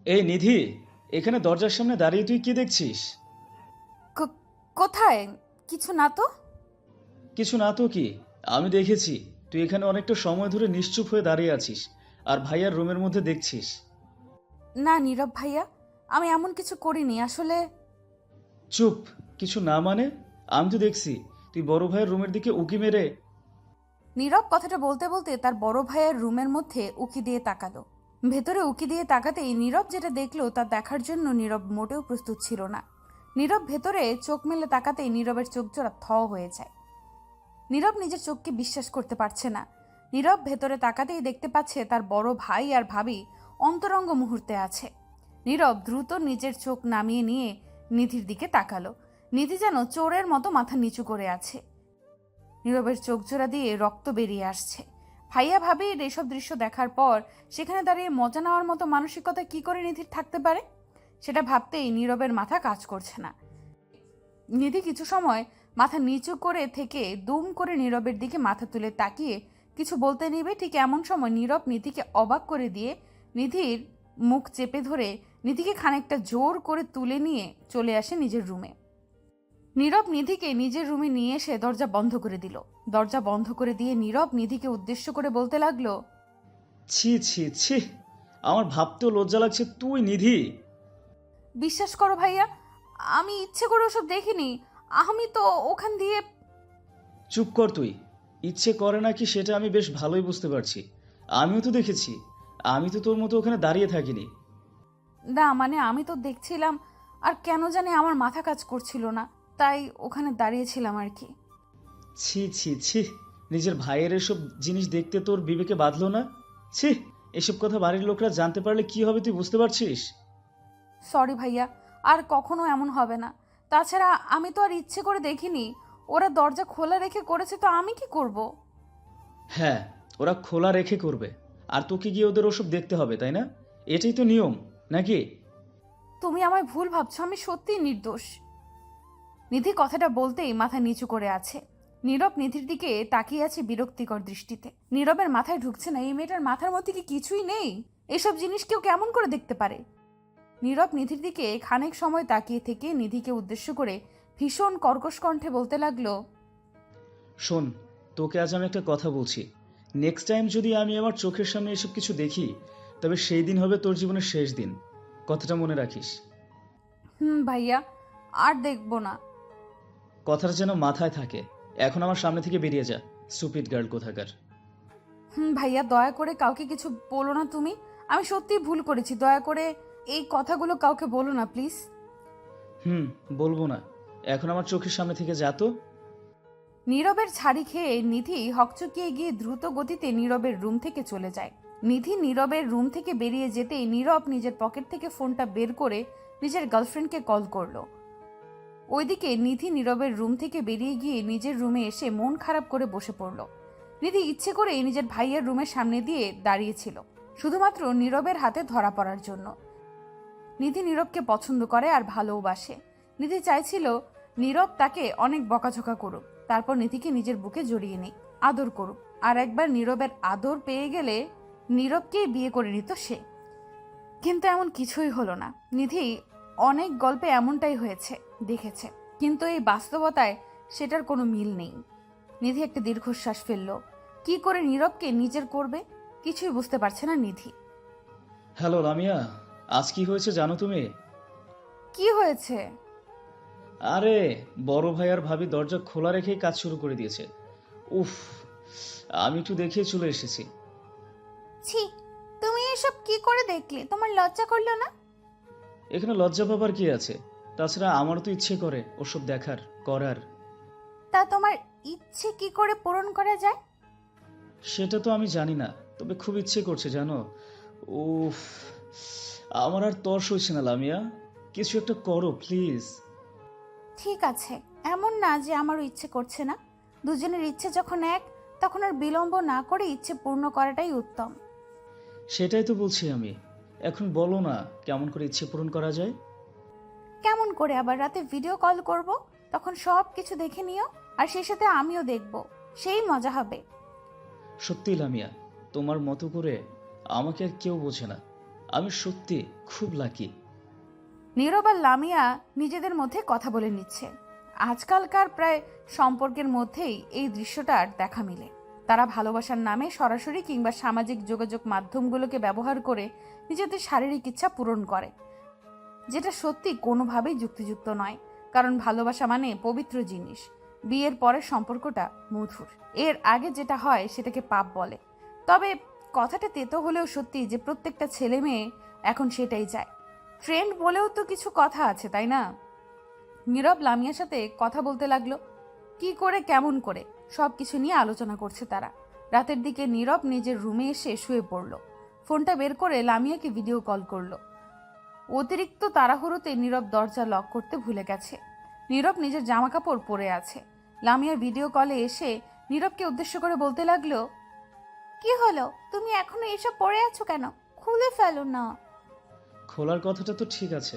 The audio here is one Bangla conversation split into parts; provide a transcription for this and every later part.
এই নিধি, এখানে দরজার সামনে দাঁড়িয়ে তুই কি দেখছিস? কোথায়? কিছু না তো। কিছু না তো কি? আমি দেখেছি তুই এখানে অনেকটা সময় ধরে নিশ্চুপ হয়ে দাঁড়িয়ে আছিস আর ভাইয়ার রুমের মধ্যে দেখছিস। না নীরব ভাইয়া, আমি এমন কিছু করিনি আসলে। চুপ। কিছু না মানে? আমি তো দেখছি তুই বড় ভাইয়ের রুমের দিকে উকি মেরে। নীরব কথাটা বলতে বলতে তার বড় ভাইয়ের রুমের মধ্যে উকি দিয়ে তাকালো। ভেতরে উকি দিয়ে তাকাতেই নীরব যেটা দেখলো তা দেখার জন্য নীরব মোটেও প্রস্তুত ছিল না। নীরব ভেতরে চোখ মেলে তাকাতেই নীরবের চোখ জোড়া থ হয়ে যায়। নীরব নিজের চোখকে বিশ্বাস করতে পারছে না। নীরব ভেতরে তাকাতেই দেখতে পাচ্ছে তার বড় ভাই আর ভাবি অন্তরঙ্গ মুহূর্তে আছে। নীরব দ্রুত নিজের চোখ নামিয়ে নিয়ে নিধির দিকে তাকালো। নিধি যেন চোরের মতো মাথা নিচু করে আছে। নীরবের চোখ জোড়া দিয়ে রক্ত বেরিয়ে আসছে। ভাইয়া ভাবির এসব দৃশ্য দেখার পর সেখানে দাঁড়িয়ে মজা নেওয়ার মতো মানসিকতা কি করে নিধির থাকতে পারে, সেটা ভাবতেই নীরবের মাথা কাজ করছে না। নিধি কিছু সময় মাথা নিচু করে থেকে দুম করে নীরবের দিকে মাথা তুলে তাকিয়ে কিছু বলতে নিবে, ঠিক এমন সময় নীরব নিধিকে অবাক করে দিয়ে নিধির মুখ চেপে ধরে নিধিকে খানিকটা জোর করে তুলে নিয়ে চলে আসে নিজের রুমে। নীরব নিধিকে নিজের রুমে নিয়ে এসে দরজা বন্ধ করে দিল। দরজা বন্ধ করে দিয়ে নীরব নিধিকে উদ্দেশ্য করে বলতে লাগলো, ছি ছি ছি, আমার ভাবতেও লজ্জা লাগছে। তুই নিধি? বিশ্বাস করো ভাইয়া, আমি ইচ্ছে করে ওসব দেখিনি। আমি তো ওখান দিয়ে। চুপ কর তুই। ইচ্ছে করে নাকি সেটা আমি বেশ ভালোই বুঝতে পারছি। আমিও তো দেখেছি। আমি তো তোর মতো ওখানে দাঁড়িয়ে থাকিনি। না মানে আমি তো দেখছিলাম, আর কেন জানি আমার মাথা কাজ করছিল না, তাই ওখানে দাঁড়িয়েছিলাম আর কি। ছি ছি ছি, নিজের ভাইয়ের এসব জিনিস দেখতে তোর বিবেকে বাঁধলো না? ছি, এসব কথা বাড়ির লোকরা জানতে পারলে কি হবে তুই বুঝতে পারছিস? সরি ভাইয়া, আর কখনো এমন হবে না। তাছাড়া আমি তো আর ইচ্ছে করে দেখিনি। ওরা দরজা খোলা রেখে করেছে তো আমি কি করব। হ্যাঁ, ওরা খোলা রেখে করবে, আর তোকে গিয়ে ওদের ওসব দেখতে হবে, তাই না? এটাই তো নিয়ম, নাকি? তুমি আমায় ভুল ভাবছো, আমি সত্যিই নির্দোষ। নিধি কথাটা বলতেই মাথা নিচু করে আছে। নীরব নিধির দিকে তাকিয়ে আছে বিরক্তিকর দৃষ্টিতে। নীরবের মাথায় ঢুকছে না এই মেয়েটার মাথার মধ্যে কি কিছুই নেই? এসব জিনিস কেউ কেমন করে দেখতে পারে? নীরব নিধির দিকে খানিক সময় তাকিয়ে থেকে নিধিকে উদ্দেশ্য করে ভীষণ কর্কশ কণ্ঠে বলতে লাগলো, শোন, তোকে আজ আমি একটা কথা বলছি। নেক্সট টাইম যদি আমি আমার চোখের সামনে এসব কিছু দেখি, তবে সেই দিন হবে তোর জীবনের শেষ দিন। কথাটা মনে রাখিস। হুম ভাইয়া, আর দেখবো না। কথাটা যেন মাথায় থাকে। এখন আমার সামনে থেকে বেরিয়ে যা, স্টুপিড গার্ল কোথাকার। হুম ভাইয়া, দয়া করে কাউকে কিছু বলো না তুমি। আমি সত্যিই ভুল করেছি, দয়া করে এই কথাগুলো কাউকে বলো না প্লিজ। হুম, বলবো না। এখন আমার চোখের সামনে থেকে যা তো। নীরবের ছাড়ি খেয়ে নিধি হকচকিয়ে গিয়ে দ্রুত গতিতে নীরবের রুম থেকে চলে যায়। নিধি নীরবের রুম থেকে বেরিয়ে যেতেই নীরব নিজের পকেট থেকে ফোনটা বের করে নিজের গার্লফ্রেন্ডকে কল করলো। ওইদিকে নিধি নীরবের রুম থেকে বেরিয়ে গিয়ে নিজের রুমে এসে মন খারাপ করে বসে পড়ল। নিধি ইচ্ছে করে নিজের ভাইয়ের রুমের সামনে দিয়ে দাঁড়িয়েছিল, শুধুমাত্র নীরবের হাতে ধরা পড়ার জন্য। নিধি নীরবকে পছন্দ করে আর ভালোবাসে। নিধি চাইছিল নীরব তাকে অনেক বকাঝকা করুক, তারপর নিধিকে নিজের বুকে জড়িয়ে নিক, আদর করুক, আর একবার নীরবের আদর পেয়ে গেলে নীরবকেই বিয়ে করে নিত সে। কিন্তু এমন কিছুই হলো না। নিধি অনেক গল্পে এমনটাই হয়েছে, দেখেছে, কিন্তু এই বাস্তবতায় সেটার কোনো মিল নেই। নিধি একটা দীর্ঘশ্বাস ফেলল। কি করে নীরবকে নিজের করবে কিছুই বুঝতে পারছে না নিধি। হ্যালো লামিয়া, আজ কি হয়েছে জানো তুমি? কি হয়েছে? আরে, বড় ভাই আর ভাবি দরজা খোলা রেখেই কাজ শুরু করে দিয়েছে। উফ, আমি একটু দেখে চলে এসেছি। ছি, তুমি এসব কি করে দেখলে? তোমার লজ্জা করলো না? এখানে লজ্জা পাবার কি আছে? তাছাড়া আমারও তো ইচ্ছে করে ওসব দেখার, করার। তা তোমার ইচ্ছে কি করে পূরণ করা যায়? সেটা তো আমি জানি না, তবে খুব ইচ্ছে করছে জানো। উফ, আমার আর তর সইছে না লামিয়া। কিছু একটা করো প্লিজ। ঠিক আছে, এমন না যে আমারও ইচ্ছে করছে না। দুজনের ইচ্ছে যখন এক, তখন আর বিলম্ব না করে ইচ্ছে পূর্ণ করাটাই উত্তম। সেটাই তো বলছি আমি। এখন বলো না, কেমন করে ইচ্ছে পূরণ করা যায়? কেমন করে? আবার রাতে ভিডিও কল করব, তখন সব কিছু দেখে নিও, আর সেই সাথে আমিও দেখব, সেই মজা হবে। সত্যি লামিয়া, তোমার মতো করে আমাকে আর কেউ বোঝে না। আমি সত্যি খুব লাকি। নীরব আর লামিয়া নিজেদের মধ্যে কথা বলে নিচ্ছে। আজকালকার প্রায় সম্পর্কের মধ্যেই এই দৃশ্যটার দেখা মিলে। তারা ভালোবাসার নামে সরাসরি কিংবা সামাজিক যোগাযোগ মাধ্যমগুলোকে ব্যবহার করে নিজেদের শারীরিক ইচ্ছা পূরণ করে, যেটা সত্যি কোনোভাবেই যুক্তিযুক্ত নয়। কারণ ভালোবাসা মানে পবিত্র জিনিস। বিয়ের পরের সম্পর্কটা মধুর। এর আগে যেটা হয় সেটাকে পাপ বলে। তবে কথাটা তেতো হলেও সত্যি যে প্রত্যেকটা ছেলে মেয়ে এখন সেটাই চায়। ট্রেন্ড বলেও তো কিছু কথা আছে, তাই না? নীরব লামিয়ার সাথে কথা বলতে লাগলো। কি করে কেমন করে সব কিছু নিয়ে আলোচনা করছে তারা। রাতের দিকে নীরব নিজের রুমে এসে শুয়ে পড়ল। ফোনটা বের করে লামিয়াকে ভিডিও কল করলো। অতিরিক্ত তাড়াহুড়োতে নীরব দরজা লক করতে ভুলে গেছে। নীরব নিজের জামা কাপড় পরে আছে। লামিয়া ভিডিও কলে এসে নীরবকে উদ্দেশ্য করে বলতে লাগলো, কি হলো, তুমি এখনো এসব পরে আছো কেন? খুলে ফেলো না। খোলার কথাটা তো ঠিক আছে,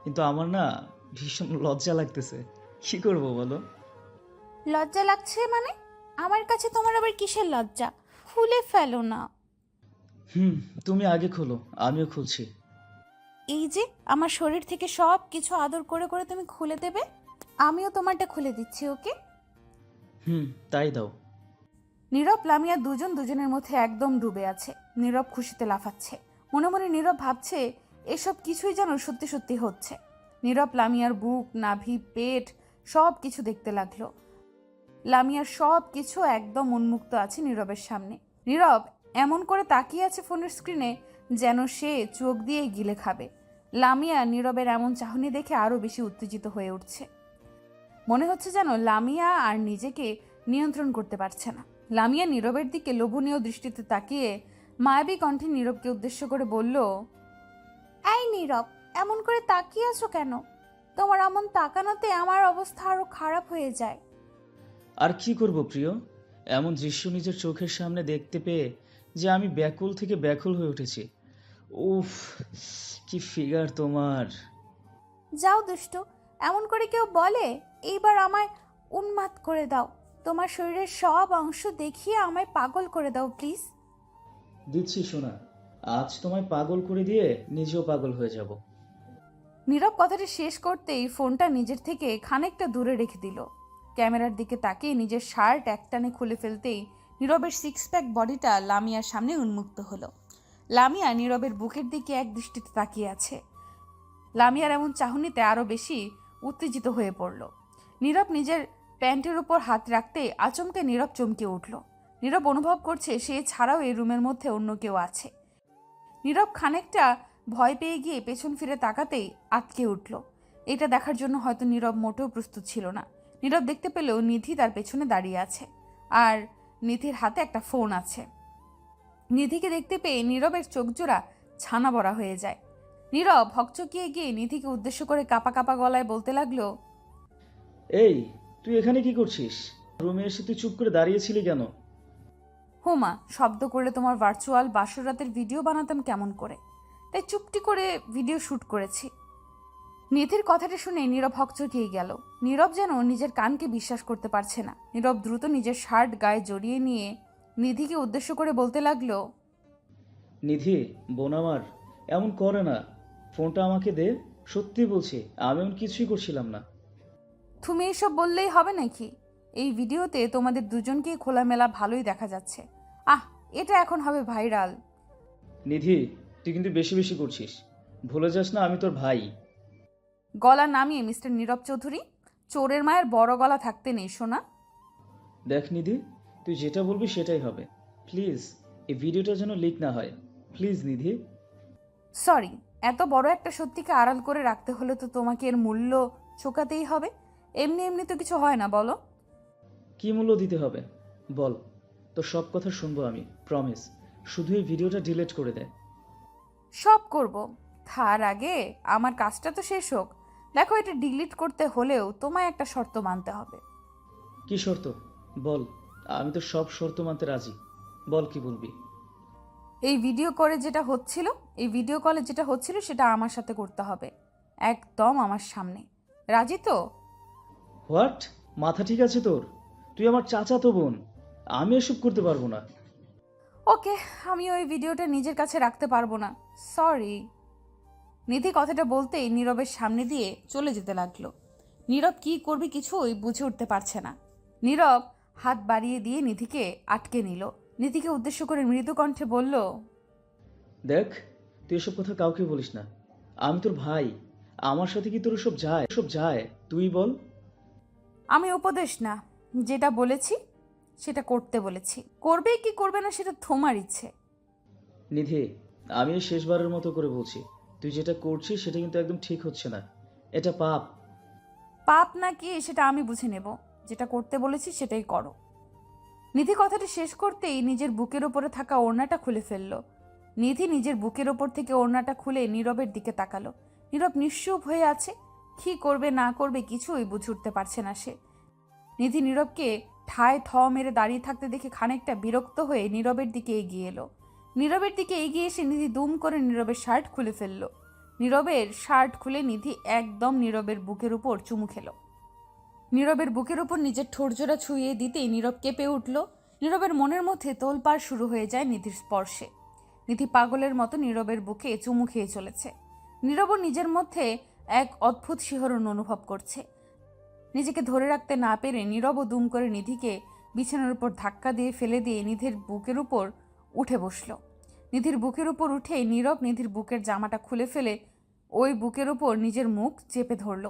কিন্তু আমার না ভীষণ লজ্জা লাগতেছে। কি করব বলো? লজ্জা লাগছে মানে? আমার কাছে তোমার আবার কিসের লজ্জা? খুলে ফেলো না। তুমি আগে খোলো, আমিও খুলছি। এই যে আমার শরীর থেকে সব কিছু আদর করে করে তুমি খুলে দেবে, আমিও তোমারটা খুলে দিচ্ছি, ওকে? তাই দাও। নীরব লামিয়া দুজন দুজনের মধ্যে একদম ডুবে আছে। নীরব খুশিতে লাফাচ্ছে। মনে মনে নীরব ভাবছে এসব কিছুই যেন সত্যি সত্যি হচ্ছে। নীরব লামিয়ার বুক, নাভি, পেট সব কিছু দেখতে লাগলো। লামিয়ার সব কিছু একদম উন্মুক্ত আছে নীরবের সামনে। নীরব এমন করে তাকিয়ে আছে ফোনের স্ক্রিনে যেন সে চোখ দিয়ে গিলে খাবে। লামিয়া নীরবের এমন চাহনি দেখে আরো বেশি উত্তেজিত হয়ে উঠছে। মনে হচ্ছে যেন লামিয়া আর নিজেকে নিয়ন্ত্রণ করতে পারছে না। লামিয়া নীরবের দিকে লোভনীয় দৃষ্টিতে তাকিয়ে মায়াবী কণ্ঠে নীরবকে উদ্দেশ্য করে বলল, এই নীরব, এমন করে তাকিয়ে আছো কেন? তোমার এমন তাকানোতে আমার অবস্থা আরো খারাপ হয়ে যায়। আর কি করব প্রিয়, এমন দৃশ্য নিজের চোখের সামনে দেখতে পেয়ে যে আমি ব্যাকুল থেকে ব্যাকুল হয়ে উঠেছি। উফ, কি ফিগার তোমার! যাও দুষ্টু, এমন করে কেউ বলে? এইবার আমায় উন্মাদ করে দাও। তোমার শরীরের সব অংশ দেখিয়ে আমায় পাগল করে দাও প্লিজ। দিচ্ছি সোনা, আজ তোমায় পাগল করে দিয়ে নিজেও পাগল হয়ে যাব। নীরব কথাটা শেষ করতেই ফোনটা নিজের থেকে খানিকটা দূরে রেখে দিল। ক্যামেরার দিকে তাকিয়ে নিজের শার্ট একটানে খুলে ফেলতেই নীরবের সিক্স প্যাক বডিটা লামিয়ার সামনে উন্মুক্ত হলো। লামিয়া নীরবের বুকের দিকে এক দৃষ্টিতে তাকিয়ে আছে। লামিয়ার এমন চাহনিতে আরো বেশি উত্তেজিত হয়ে পড়ল। নীরব নিজের প্যান্টের উপর হাত রাখতেই আচমকে নীরব চমকে উঠল। নীরব অনুভব করছে সে ছাড়াও এই রুমের মধ্যে অন্য কেউ আছে। নীরব খানিকটা ভয় পেয়ে গিয়ে পেছন ফিরে তাকাতেই আটকে উঠল। এটা দেখার জন্য হয়তো নীরব মোটেও প্রস্তুত ছিল না। নীরব দেখতে পেলেও নিধি তার পেছনে দাঁড়িয়ে আছে, আর নিধির হাতে একটা ফোন আছে। নিধিকে দেখতে পেয়ে নীরবের চোখজোড়া ছানা বড়া হয়ে যায়। নীরব হকচকিয়ে গিয়ে নিধিকে উদ্দেশ্য করে কাপা কাপা গলায় বলতে লাগলো, এই, তুই এখানে কি করছিস? রুমে এসে তুই চুপ করে দাঁড়িয়েছিলি কেন? হুমা, শব্দ করলে তোমার ভার্চুয়াল বাসর রাতের ভিডিও বানাতাম কেমন করে, তাই চুপটি করে ভিডিও শুট করেছি। নিধির কথাটা শুনে নীরব হকচকিয়ে গেল। নীরব যেন নিজের কানকে বিশ্বাস করতে পারছে না। নীরব দ্রুত নিজের শার্ট গায়ে জড়িয়ে নিয়ে নিধিকে উদ্দেশ্য করে বলতে লাগলো, নিধি, বোন আমার, এমন করে না। ফোনটা আমাকে দে। সত্যি বলছি, আমি এমন কিছুই করছিলাম না। তুমি এসব বললেই হবে নাকি? এই ভিডিওতে তোমাদের দুজনকেই খোলামেলা ভালোই দেখা যাচ্ছে। এটা এখন হবে ভাইরাল। নিধি, তুই কিন্তু বেশি বেশি করছিস। ভুলে যাস না আমি তোর ভাই। গলা নামিয়ে মিস্টার নীরব চৌধুরী, চোরের মায়ের বড় গলা থাকতে নেই শোনা। দেখ নিধি, তুই যেটা বলবি সেটাই হবে। প্লিজ, এই ভিডিওটা যেন লিক না হয়। Please Nidhi. সরি, এত বড় একটা সত্যিকে আড়াল করে রাখতে হলে তো তোমাকে এর মূল্য চোকাতেই হবে। এমনি এমনি তো কিছু হয় না, বলো। কি মূল্য দিতে হবে বল? তোর সব কথা শুনবো আমি, প্রমিস। শুধু এই ভিডিওটা ডিলিট করে দে। সব করব, তার আগে আমার কাজটা তো শেষ হোক। দেখো, এটা ডিলিট করতে হলেও তোমায় একটা শর্ত মানতে হবে। কি শর্ত? বল। আমি তো সব শর্ত মানতে রাজি। বল, কি বলবি? এই ভিডিও কলে যেটা হচ্ছিল সেটা আমার সাথে করতে হবে, একদম আমার সামনে। রাজি তো? হোয়াট? মাথা ঠিক আছে তোর? তুই আমার চাচাতো বোন, আমি এসব করতে পারবো না। ওকে, আমি ওই ভিডিওটা নিজের কাছে রাখতে পারবো না, সরি। নিধি কথাটা বলতেই নীরবের সামনে দিয়ে চলে যেতে লাগলো। নীরব কি করবে কিছুই বুঝে উঠতে পারছে না। নীরব হাত বাড়িয়ে দিয়ে নিধিকে আটকে নিল। নিধিকে উদ্দেশ্য করে মৃদু কণ্ঠে বলল, দেখ, তুই এসব কথা কাউকে বলিস না। আমি তোর ভাই। আমার সাথে কি তোর সব যায় তুই বল। আমি উপদেশ না, যেটা বলেছি সেটা করতে বলেছি। করবে কি করবে না সেটা তোমার ইচ্ছে। নিধি, আমি এই শেষবারের মতো করে বলছি, তুই যেটা করছিস সেটা কিন্তু একদম ঠিক হচ্ছে না। এটা পাপ। পাপ নাকি সেটা আমি বুঝে নেব, যেটা করতে বলেছি সেটাই করো। নিধি কথাটা শেষ করতেই নিজের বুকের ওপরে থাকা ওড়নাটা খুলে ফেলল। নিধি নিজের বুকের ওপর থেকে ওড়নাটা খুলে নীরবের দিকে তাকালো। নীরব নিশ্চুপ হয়ে আছে, কি করবে না করবে কিছুই বুঝে উঠতে পারছে না সে। নিধি নীরবকে ঠায় থ মেরে দাঁড়িয়ে থাকতে দেখে খানিকটা বিরক্ত হয়ে নীরবের দিকে এগিয়ে এলো। নীরবের দিকে এগিয়ে এসে নিধি দুম করে নীরবের শার্ট খুলে ফেলল। নীরবের শার্ট খুলে নিধি একদম নীরবের বুকের উপর চুমু খেলো। নীরবের বুকের উপর নিজের ঠোঁটজোড়া ছুঁয়ে দিতেই নীরব কেঁপে উঠল। নীরবের মনের মধ্যে তোলপাড় শুরু হয়ে যায় নিধির স্পর্শে। নিধি পাগলের মতো নীরবের বুকে চুমু খেয়ে চলেছে। নীরবও নিজের মধ্যে এক অদ্ভুত শিহরণ অনুভব করছে। নিজেকে ধরে রাখতে না পেরে নীরবও দুম করে নিধিকে বিছানার উপর ধাক্কা দিয়ে ফেলে দিয়ে নিধির বুকের উপর উঠে বসল। নিধির বুকের উপর উঠে নীরব নিধির বুকের জামাটা খুলে ফেলে ওই বুকের উপর নিজের মুখ চেপে ধরল।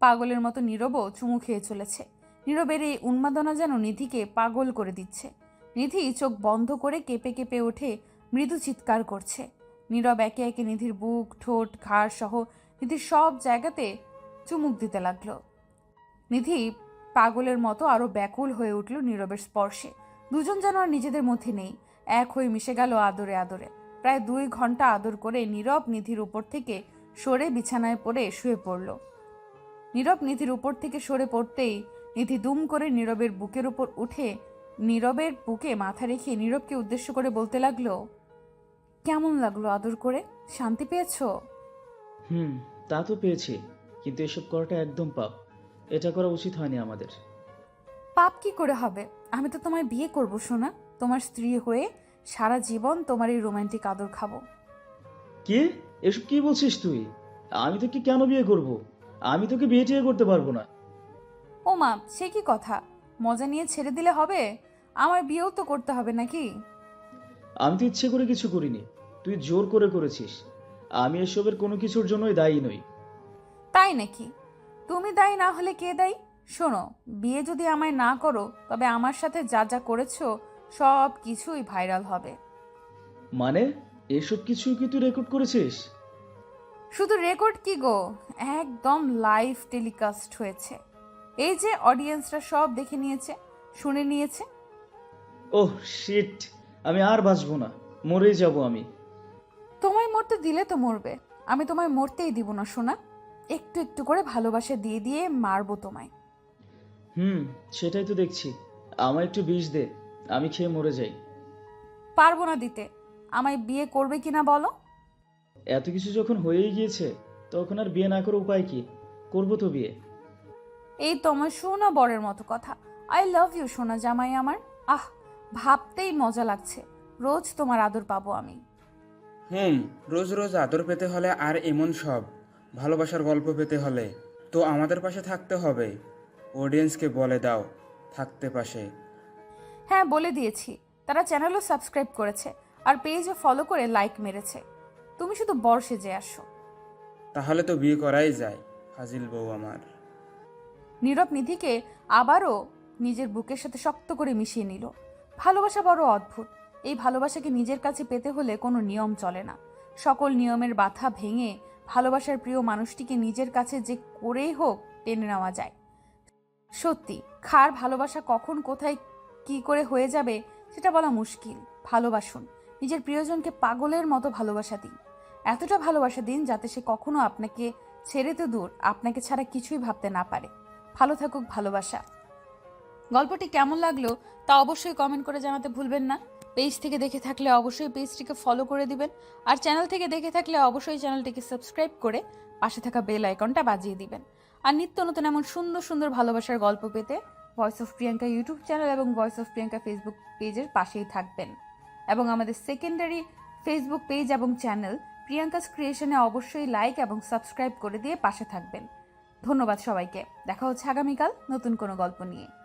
পাগলের মতো নীরবও চুমু খেয়ে চলেছে। নীরবের এই উন্মাদনা যেন নিধিকে পাগল করে দিচ্ছে। নিধি চোখ বন্ধ করে কেঁপে কেঁপে ওঠে, মৃদু চিৎকার করছে। নীরব একে একে নিধির বুক, ঠোঁট, ঘাড় সহ নিধির সব জায়গাতে চুমুক দিতে লাগলো। নিধি পাগলের মতো আরো ব্যাকুল হয়ে উঠল নীরবের স্পর্শে। দুজন যেন আর নিজেদের মধ্যে নেই, এক হয়ে মিশে গেল আদরে আদরে। প্রায় 2 ঘন্টা আদর করে নীরব নিধির উপর থেকে সরে বিছানায় পড়ে শুয়ে পড়ল। নীরব নিধির উপর থেকে সরে পড়তেই নিধি দুম করে নীরবের বুকের উপর উঠে নীরবের বুকে মাথা রেখে নীরবকে উদ্দেশ্য করে বলতে লাগলো, কেমন লাগলো আদর করে? শান্তি পেয়েছো? তা তো পেয়েছি, কিন্তু এসব করাটা একদম পাপ। এটা করা উচিত হয়নি আমাদের। পাপ কি করে হবে? আমি তো তোমায় বিয়ে করব সোনা, তোমার স্ত্রী হয়ে সারা জীবন তোমার এই রোমান্টিক আদর খাবো। কি? এসব কি বলছিস তুই? আমি তোকে কেন বিয়ে করব? আমি তোকে বিয়ে টিয়ে করতে পারবো না। ও মা, সে কি কথা? মজা নিয়ে ছেড়ে দিলে হবে? আমার বিয়েও তো করতে হবে নাকি? আমি তো ইচ্ছে করে কিছু করিনি, তুই জোর করে করেছিস। আমি এসবের কোনো কিছুর জন্যই দায়ী নই। তাই নাকি? তুমি দায়ী না হলে কে দায়ী? শোনো, বিয়ে যদি আমায় না করো তবে আমার সাথে যা যা করেছো সব কিছুই ভাইরাল হবে। মানে, এসব কিছু কি তুই রেকর্ড করেছিস? শুধু রেকর্ড কি গো, একদম লাইভ টেলিকাস্ট হয়েছে। এই যে অডিয়েন্সরা সব দেখে নিয়েছে, শুনে নিয়েছে। ওহ শিট, আমি আর বাঁচবো না, মরেই যাব আমি। তোমায় মরতে দিলে তো মরবে, আমি তোমায় মরতেই দিব না সোনা। একটু একটু করে ভালোবাসা দিয়ে দিয়ে মারবো তোমায়। সেটাই তো দেখছি। আমায় একটু বিষ দে, আমি খেয়ে মরে যাই। পারবো না দিতে। আমায় বিয়ে করবে কিনা বলো? এত কিছু যখন হয়েই গিয়েছে, তখন আর বিয়ে না করে উপায় কি? করবো তো বিয়ে। এই তোমার সোনা বরের মতো কথা। আই লাভ ইউ সোনা জামাই আমার। আহ, ভাবতেই মজা লাগছে, রোজ তোমার আদর পাবো আমি। রোজ রোজ আদর পেতে হলে আর এমন সব ভালোবাসার গল্প পেতে হলে তো আমাদের পাশে থাকতে হবে। অডিয়েন্সকে বলে দাও থাকতে পাশে। হ্যাঁ, বলে দিয়েছি। তারা চ্যানেলও সাবস্ক্রাইব করেছে আর পেজও ফলো করে লাইক মেরেছে। তুমি শুধু বর সেজে আসো। তাহলে তো বিয়ে করাই যায়, ফাজিল বউ আমার। নীরব নিধিকে আবারও নিজের বুকের সাথে শক্ত করে মিশিয়ে নিল। ভালোবাসা বড় অদ্ভুত। এই ভালোবাসাকে নিজের কাছে পেতে হলে কোনো নিয়ম চলে না। সকল নিয়মের বাধা ভেঙে ভালোবাসার প্রিয় মানুষটিকে নিজের কাছে যে করেই হোক টেনে নেওয়া যায়। সত্যি, খার ভালোবাসা কখন কোথায় কি করে হয়ে যাবে সেটা বলা মুশকিল। ভালোবাসুন, নিজের প্রিয়জনকে পাগলের মতো ভালোবাসা দিন। এতটা ভালোবাসা দিন যাতে সে কখনো আপনাকে ছেড়ে তো দূর, আপনাকে ছাড়া কিছুই ভাবতে না পারে। ভালো থাকুক ভালোবাসা। গল্পটি কেমন লাগলো তা অবশ্যই কমেন্ট করে জানাতে ভুলবেন না। পেজ থেকে দেখে থাকলে অবশ্যই পেজটিকে ফলো করে দিবেন, আর চ্যানেল থেকে দেখে থাকলে অবশ্যই চ্যানেলটিকে সাবস্ক্রাইব করে পাশে থাকা বেল আইকনটা বাজিয়ে দিবেন। আর নিত্য নতুন এমন সুন্দর সুন্দর ভালোবাসার গল্প পেতে voice of Priyanka YouTube channel এবং ভয়েস অফ প্রিয়াঙ্কা ফেসবুক পেজের পাশেই থাকবেন। এবং আমাদের সেকেন্ডারি ফেসবুক পেজ এবং চ্যানেল প্রিয়াঙ্কাস ক্রিয়েশনে অবশ্যই লাইক এবং সাবস্ক্রাইব করে দিয়ে পাশে থাকবেন। ধন্যবাদ সবাইকে। দেখা হচ্ছে আগামীকাল নতুন কোনো গল্প নিয়ে।